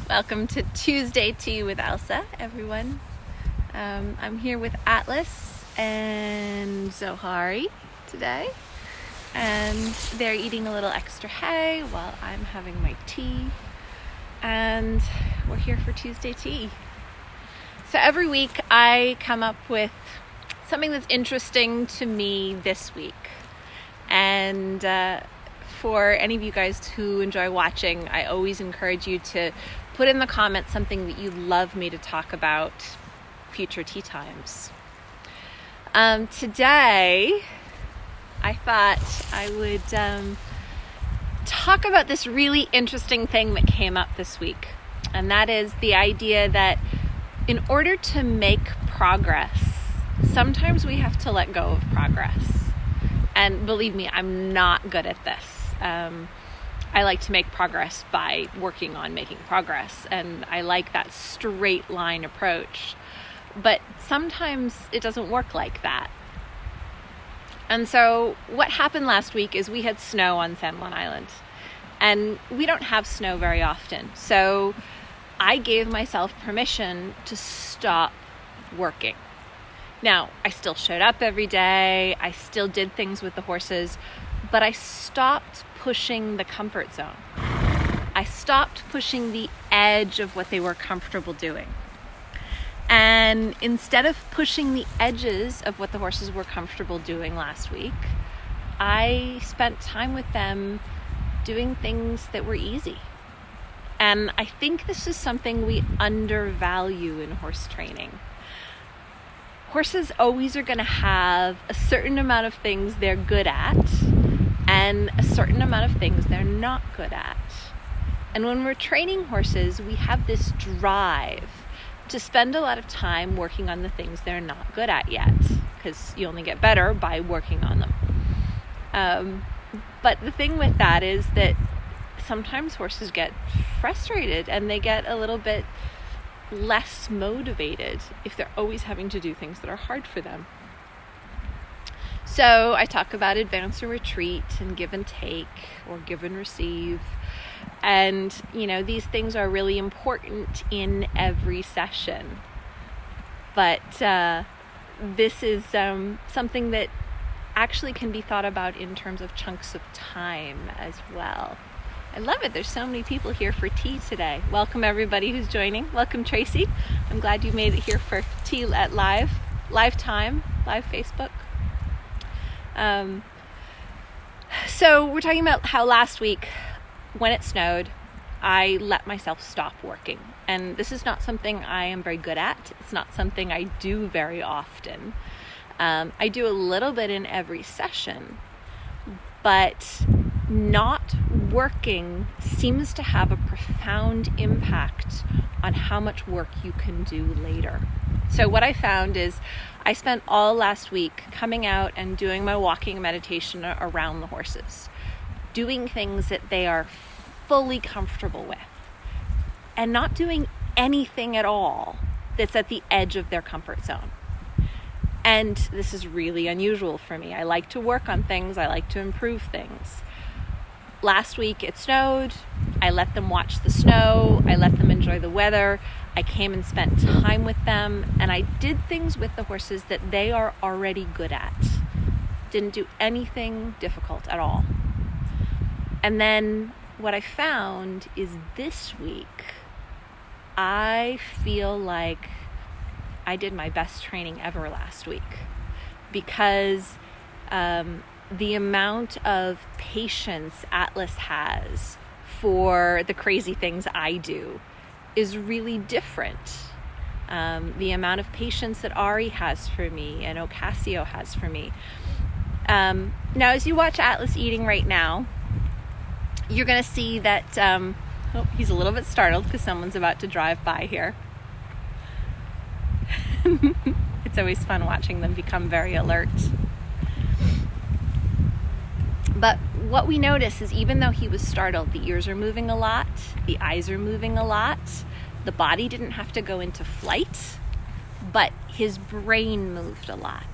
Welcome to Tuesday Tea with Elsa, everyone. I'm here with Atlas and Zohari today, and they're eating a little extra hay while I'm having my tea, and we're here for Tuesday Tea. So every week I come up with something that's interesting to me this week, and for any of you guys who enjoy watching, I always encourage you to put in the comments something that you'd love me to talk about future tea times. Today, I thought I would talk about this really interesting thing that came up this week. And that is the idea that in order to make progress, sometimes we have to let go of progress. And believe me, I'm not good at this. I like to make progress by working on making progress, and I like that straight line approach. But sometimes it doesn't work like that. And so what happened last week is we had snow on San Juan Island, and we don't have snow very often. So I gave myself permission to stop working. Now, I still showed up every day. I still did things with the horses, but I stopped pushing the comfort zone. I stopped pushing the edge of what they were comfortable doing. And instead of pushing the edges of what the horses were comfortable doing last week, I spent time with them doing things that were easy. And I think this is something we undervalue in horse training. Horses always are going to have a certain amount of things they're good at and a certain amount of things they're not good at. And when we're training horses, we have this drive to spend a lot of time working on the things they're not good at yet, because you only get better by working on them. But the thing with that is that sometimes horses get frustrated and they get a little bit less motivated if they're always having to do things that are hard for them. So I talk about advance or retreat and give and take or give and receive. And, these things are really important in every session. But this is something that actually can be thought about in terms of chunks of time as well. I love it. There's so many people here for tea today. Welcome everybody who's joining. Welcome Tracy. I'm glad you made it here for tea at live time, live Facebook. So we're talking about how last week when it snowed, I let myself stop working. And this is not something I am very good at. It's not something I do very often. I do a little bit in every session, but not working seems to have a profound impact on how much work you can do later. So what I found is I spent all last week coming out and doing my walking meditation around the horses, doing things that they are fully comfortable with, and not doing anything at all that's at the edge of their comfort zone. And this is really unusual for me. I like to work on things. I like to improve things. Last week it snowed. I let them watch the snow. I let them enjoy the weather. I came and spent time with them, and I did things with the horses that they are already good at. Didn't do anything difficult at all. And then what I found is this week, I feel like I did my best training ever last week, because the amount of patience Atlas has for the crazy things I do is really different. The amount of patience that Ari has for me and Ocasio has for me. Now, as you watch Atlas eating right now, you're going to see that he's a little bit startled because someone's about to drive by here. It's always fun watching them become very alert. But what we notice is even though he was startled, the ears are moving a lot, the eyes are moving a lot, the body didn't have to go into flight, but his brain moved a lot.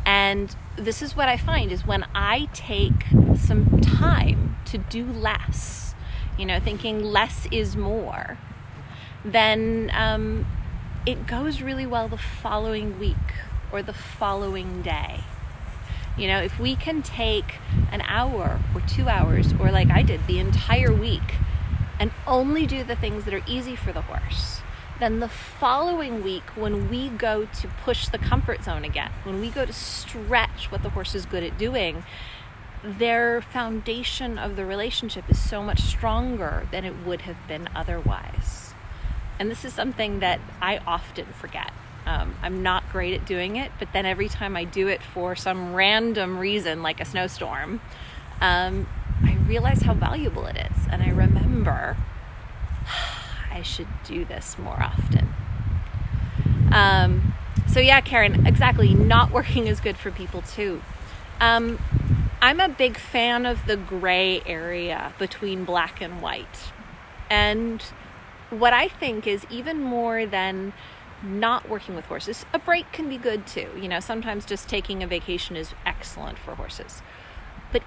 And this is what I find is when I take some time to do less thinking less is more, then it goes really well the following week or the following day. If we can take an hour or 2 hours, or like I did, the entire week, and only do the things that are easy for the horse, then the following week, when we go to push the comfort zone again, when we go to stretch what the horse is good at doing, their foundation of the relationship is so much stronger than it would have been otherwise. And this is something that I often forget. I'm not great at doing it, but then every time I do it for some random reason, like a snowstorm, I realize how valuable it is. And I remember, I should do this more often. So yeah, Karen, exactly. Not working is good for people too. I'm a big fan of the gray area between black and white. And what I think is, even more than not working with horses, a break can be good too. Sometimes just taking a vacation is excellent for horses. But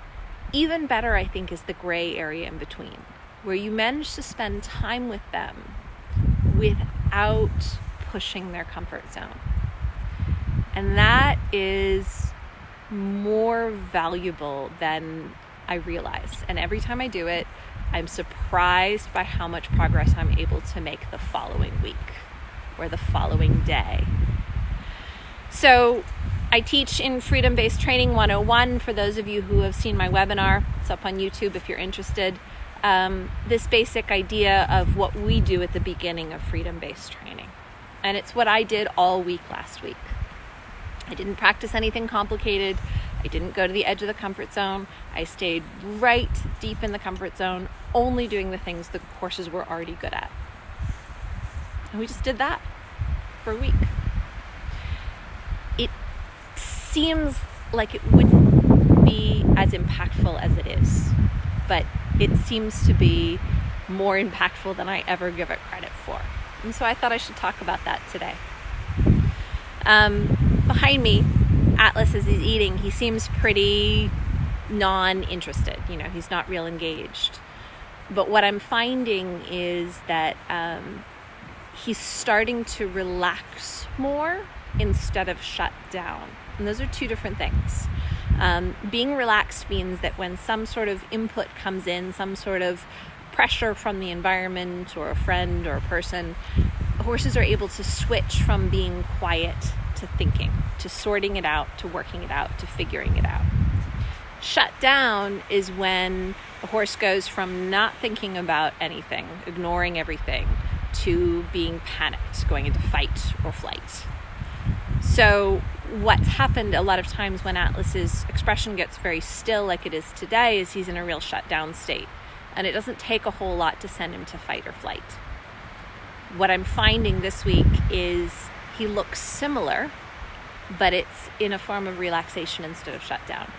even better, I think, is the gray area in between, where you manage to spend time with them without pushing their comfort zone. And that is more valuable than I realize. And every time I do it, I'm surprised by how much progress I'm able to make the following week or the following day. So I teach in Freedom Based Training 101. For those of you who have seen my webinar, it's up on YouTube if you're interested. This basic idea of what we do at the beginning of Freedom Based Training. And it's what I did all week last week. I didn't practice anything complicated. I didn't go to the edge of the comfort zone. I stayed right deep in the comfort zone, only doing the things the horses were already good at. And we just did that for a week. It seems like it wouldn't be as impactful as it is, but it seems to be more impactful than I ever give it credit for. And so I thought I should talk about that today. Behind me, Atlas, as he's eating, he seems pretty non-interested. He's not real engaged. But what I'm finding is that he's starting to relax more instead of shut down. And those are two different things. Being relaxed means that when some sort of input comes in, some sort of pressure from the environment or a friend or a person, horses are able to switch from being quiet to thinking, to sorting it out, to working it out, to figuring it out. Shut down is when a horse goes from not thinking about anything, ignoring everything, to being panicked, going into fight or flight. So what's happened a lot of times when Atlas's expression gets very still, like it is today, is he's in a real shutdown state. And it doesn't take a whole lot to send him to fight or flight. What I'm finding this week is he looks similar, but it's in a form of relaxation instead of shutdown.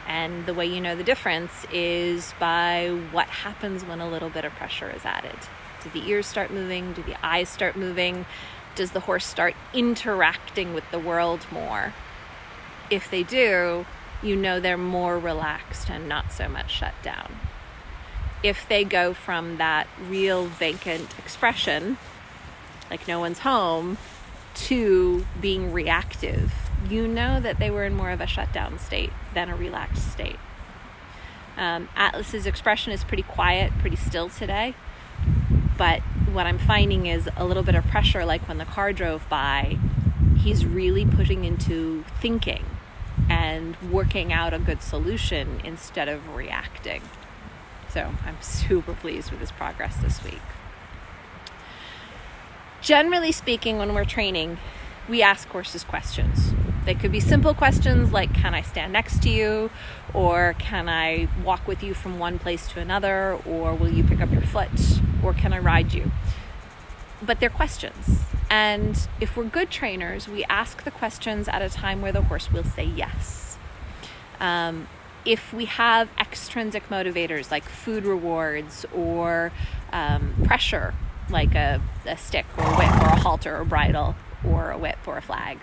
And the way you know the difference is by what happens when a little bit of pressure is added. Do the ears start moving? Do the eyes start moving? Does the horse start interacting with the world more? If they do, you know they're more relaxed and not so much shut down. If they go from that real vacant expression, like no one's home, to being reactive, you know that they were in more of a shutdown state than a relaxed state. Atlas's expression is pretty quiet, pretty still today. But what I'm finding is a little bit of pressure, like when the car drove by, he's really pushing into thinking and working out a good solution instead of reacting. So I'm super pleased with his progress this week. Generally speaking, when we're training, we ask horses questions. They could be simple questions like, can I stand next to you? Or can I walk with you from one place to another? Or will you pick up your foot? Or can I ride you? But they're questions. And if we're good trainers, we ask the questions at a time where the horse will say yes. If we have extrinsic motivators like food rewards or pressure, like a stick or a whip or a halter or bridle or a whip or a flag,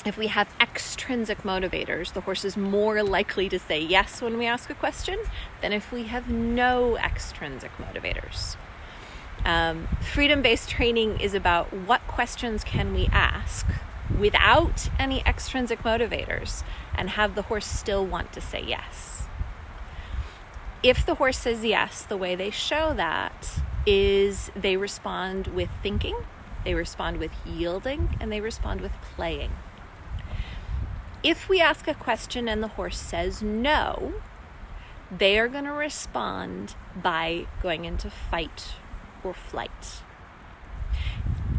If we have extrinsic motivators, the horse is more likely to say yes when we ask a question than if we have no extrinsic motivators. Freedom-based training is about what questions can we ask without any extrinsic motivators and have the horse still want to say yes. If the horse says yes, the way they show that is they respond with thinking, they respond with yielding, and they respond with playing. If we ask a question and the horse says no, they are going to respond by going into fight or flight.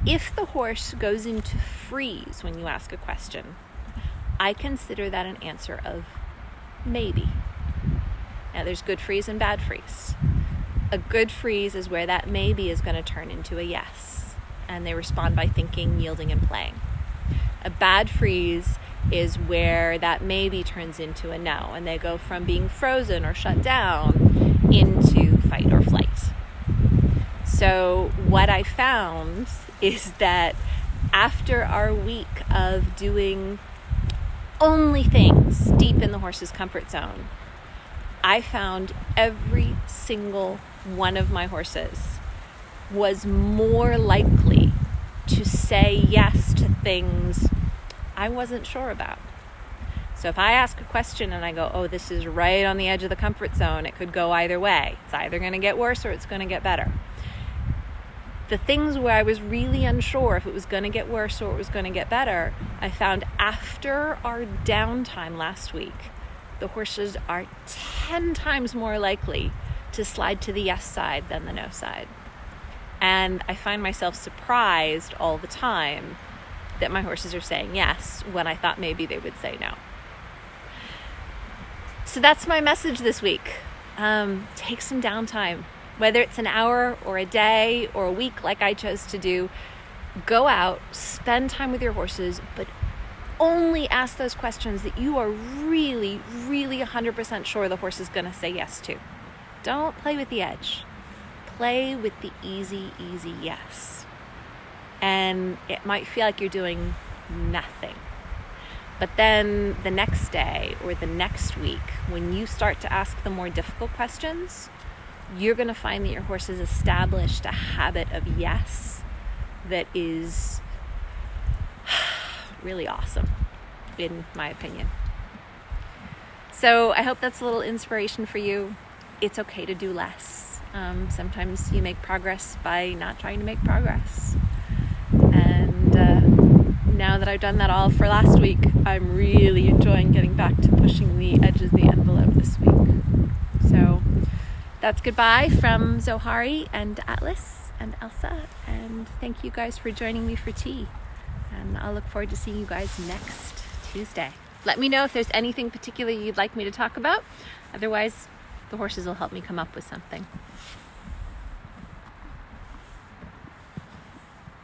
If the horse goes into freeze when you ask a question, I consider that an answer of maybe. Now, there's good freeze and bad freeze. A good freeze is where that maybe is going to turn into a yes, and they respond by thinking, yielding, and playing. A bad freeze is where that maybe turns into a no, and they go from being frozen or shut down into fight or flight. So what I found is that after our week of doing only things deep in the horse's comfort zone, I found every single one of my horses was more likely to say yes to things I wasn't sure about. So if I ask a question and I go, oh, this is right on the edge of the comfort zone, it could go either way. It's either going to get worse or it's going to get better. The things where I was really unsure if it was going to get worse or it was going to get better, I found after our downtime last week, the horses are 10 times more likely to slide to the yes side than the no side. And I find myself surprised all the time that my horses are saying yes when I thought maybe they would say no. So that's my message this week. Take some downtime. Whether it's an hour or a day or a week like I chose to do, go out, spend time with your horses, but only ask those questions that you are really, really 100% sure the horse is going to say yes to. Don't play with the edge. Play with the easy yes. And it might feel like you're doing nothing. But then the next day or the next week, when you start to ask the more difficult questions, you're going to find that your horse has established a habit of yes that is really awesome, in my opinion. So I hope that's a little inspiration for you. It's okay to do less. Sometimes you make progress by not trying to make progress. And now that I've done that all for last week, I'm really enjoying getting back to pushing the edges of the envelope this week. So that's goodbye from Zohari and Atlas and Elsa, and thank you guys for joining me for tea. And I'll look forward to seeing you guys next Tuesday. Let me know if there's anything particular you'd like me to talk about. Otherwise, the horses will help me come up with something.